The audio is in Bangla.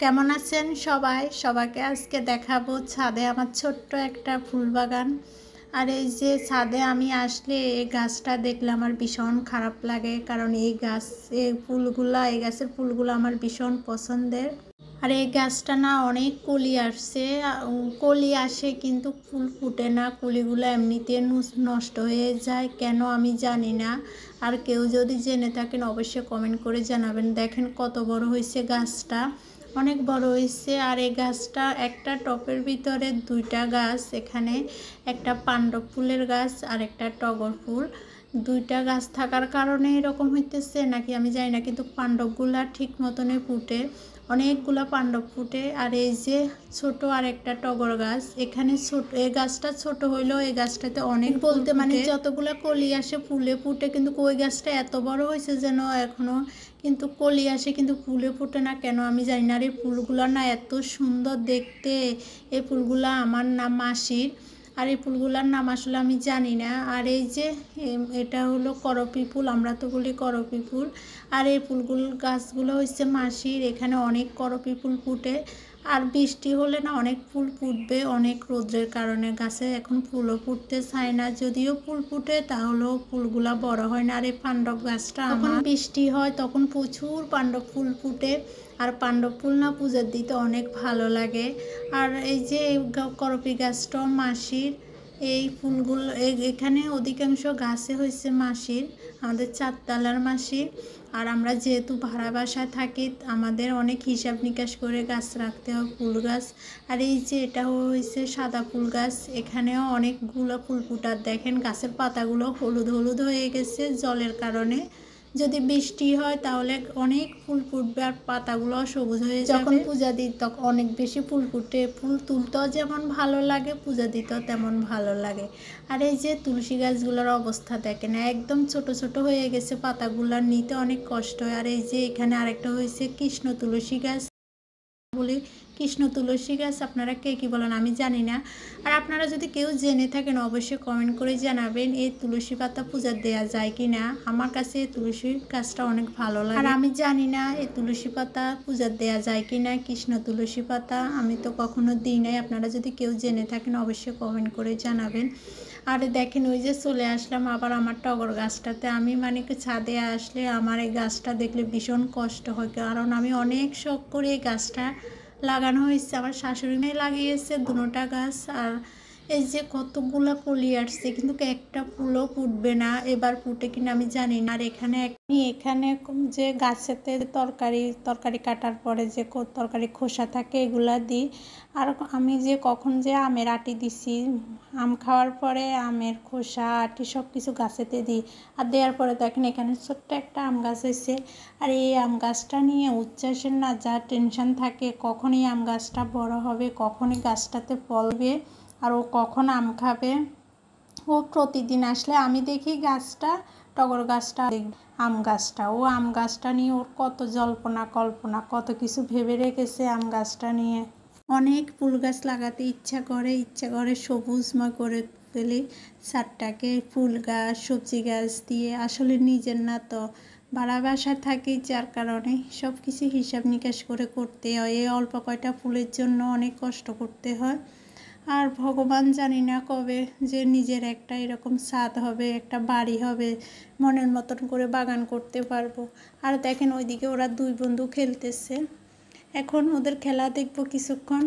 কেমন আছেন সবাই? সবাইকে আজকে দেখাবো ছাদে আমার ছোট্ট একটা ফুল বাগান। আর এই যে ছাদে আমি আসলে এই গাছটা দেখলে আমার ভীষণ খারাপ লাগে, কারণ এই গাছের ফুলগুলো আমার ভীষণ পছন্দের। আর এই গাছটা না অনেক কলি আসছে, কলি আসে কিন্তু ফুল ফুটে না। কলিগুলো এমনিতে নষ্ট হয়ে যায়, কেন আমি জানি না। আর কেউ যদি জেনে থাকেন অবশ্যই কমেন্ট করে জানাবেন। দেখেন কত বড় হয়েছে গাছটা, অনেক বড় হয়েছে। আর এই গাছটা একটা টবের ভিতরে দুইটা গাছ, এখানে একটা পাণ্ডব ফুলের গাছ আর একটা টগর ফুল, দুইটা গাছ থাকার কারণে এরকম হইতেছে নাকি আমি জানি না, কিন্তু পাণ্ডবগুলা ঠিক মতনই ফুটে, অনেকগুলা পাণ্ডব ফুটে। আর এই যে ছোট আর একটা টগর গাছ, এখানে ছোট, এই গাছটা ছোট হইলেও এই গাছটাতে অনেক বলতে মানে যতগুলা কলি আসে ফুলে ফুটে, কিন্তু ওই গাছটা এত বড় হয়েছে যেন এখনো কিন্তু কলি আসে কিন্তু ফুলে ফুটে না, কেন আমি জানি না। আর এই ফুলগুলো না এত সুন্দর দেখতে। এই ফুলগুলা আমার নাম মাসির, আর এই ফুলগুলার নাম আসলে আমি জানি না। আর এই যে এটা হলো করপি ফুল, আমরা তো বলি করপি ফুল। আর এই গাছগুলো হচ্ছে মাসির, এখানে অনেক করপি ফুল ফুটে। আর বৃষ্টি হলে না অনেক ফুল ফুটবে, অনেক রোদ্রের কারণে গাছে এখন ফুলও ফুটতে চায় না। যদিও ফুল ফুটে তাহলেও ফুলগুলা বড় হয় না। আর এই পাণ্ডব গাছটা যখন বৃষ্টি হয় তখন প্রচুর পাণ্ডব ফুল ফুটে, আর পাণ্ডব ফুল না পূজার দিতে অনেক ভালো লাগে। আর এই যে করপি গাছটাও মাসির, এই ফুলগুলো এখানে অধিকাংশ গাছে হয়েছে মাসির, আমাদের চারতলার মাসির। আর আমরা যেহেতু ভাড়া বাসায় থাকি, আমাদের অনেক হিসাব নিকাশ করে গাছ রাখতে হয়, ফুল গাছ। আর এই যে এটা হয়েছে সাদা ফুল গাছ, এখানেও অনেকগুলো ফুল ফুটার। দেখেন গাছের পাতাগুলো হলুদ হলুদ হয়ে গেছে জলের কারণে। যদি বৃষ্টি হয় তাহলে অনেক ফুল ফুটবে আর পাতাগুলো সবুজ হয়ে যাবে। যখন পূজা দিই তখন অনেক বেশি ফুল ফুটে, ফুল তুলতেও যেমন ভালো লাগে, পূজা দিতেও তেমন ভালো লাগে। আর এই যে তুলসী গাছগুলোর অবস্থা দেখেন, একদম ছোট ছোট হয়ে গেছে, পাতাগুলো নিতে অনেক কষ্ট হয়। আর এই যে এখানে আরেকটা হয়েছে কৃষ্ণ তুলসী গাছ বলি, কৃষ্ণ তুলসী গাছ, আপনারা কে কী বলেন আমি জানি না। আর আপনারা যদি কেউ জেনে থাকেন অবশ্যই কমেন্ট করে জানাবেন এই তুলসী পাতা পূজা দেওয়া যায় কি না। আমার কাছে এই তুলসী গাছটা অনেক ভালো লাগে, আর আমি জানি না এই তুলসী পাতা পূজা দেওয়া যায় কি না। কৃষ্ণ তুলসী পাতা আমি তো কখনো দিই নাই, আপনারা যদি কেউ জেনে থাকেন অবশ্যই কমেন্ট করে জানাবেন। আর দেখেন ওই যে চলে আসলাম আবার আমার টগর গাছটাতে। আমি মানে ছাদে আসলে আমার এই গাছটা দেখলে ভীষণ কষ্ট হয়, কারণ আমি অনেক শখ করে এই গাছটা লাগানো হয়েছে, আমার শাশুড়ি মেয়ে লাগিয়েছে দুটোটা গাছ। আর এই যে কতগুলো কলি আসছে, কিন্তু একটা ফুলও ফুটবে না, এবার ফুটে কিনা আমি জানি না। আর এখানে যে গাছেতে তরকারি কাটার পরে যে তরকারি খোসা থাকে এগুলা দিই। আর আমি যে কখন যে আমের আটি দিছি, আম খাওয়ার পরে আমের খোসা আটি সব কিছু গাছেতে দিই। আর দেওয়ার পরে দেখেন এখানে ছোট্ট একটা আম গাছ হয়েছে। আর এই আম গাছটা নিয়ে উচ্ছ্বাসের না যা টেনশন থাকে, কখন এই আম গাছটা বড় হবে, কখন এই গাছটাতে ফলবে, আর ও কখন আম খাবে। ও প্রতিদিন আসলে আমি দেখি গাছটা, টগর গাছটা, আম গাছটা, ও আম গাছটা নিয়ে ওর কত জল্পনা কল্পনা, কত কিছু ভেবে রেখেছে আম গাছটা নিয়ে। অনেক ফুল গাছ লাগাতে ইচ্ছা করে সবুজময় করে ফেলি ছাদটাকে ফুল গাছ সবজি গাছ দিয়ে। আসলে নিজের না তো, ভাড়া বাসায় থাকি, যার কারণে সব কিছু হিসাব নিকাশ করে করতে হয়। এই অল্প কয়টা ফুলের জন্য অনেক কষ্ট করতে হয়। আর ভগবান জানি না কবে যে নিজের একটা এরকম ছাদ হবে, একটা বাড়ি হবে, মনের মতন করে বাগান করতে পারবো। আর দেখেন ওইদিকে ওরা দুই বন্ধু খেলতেছে, এখন ওদের খেলা দেখবো কিছুক্ষণ।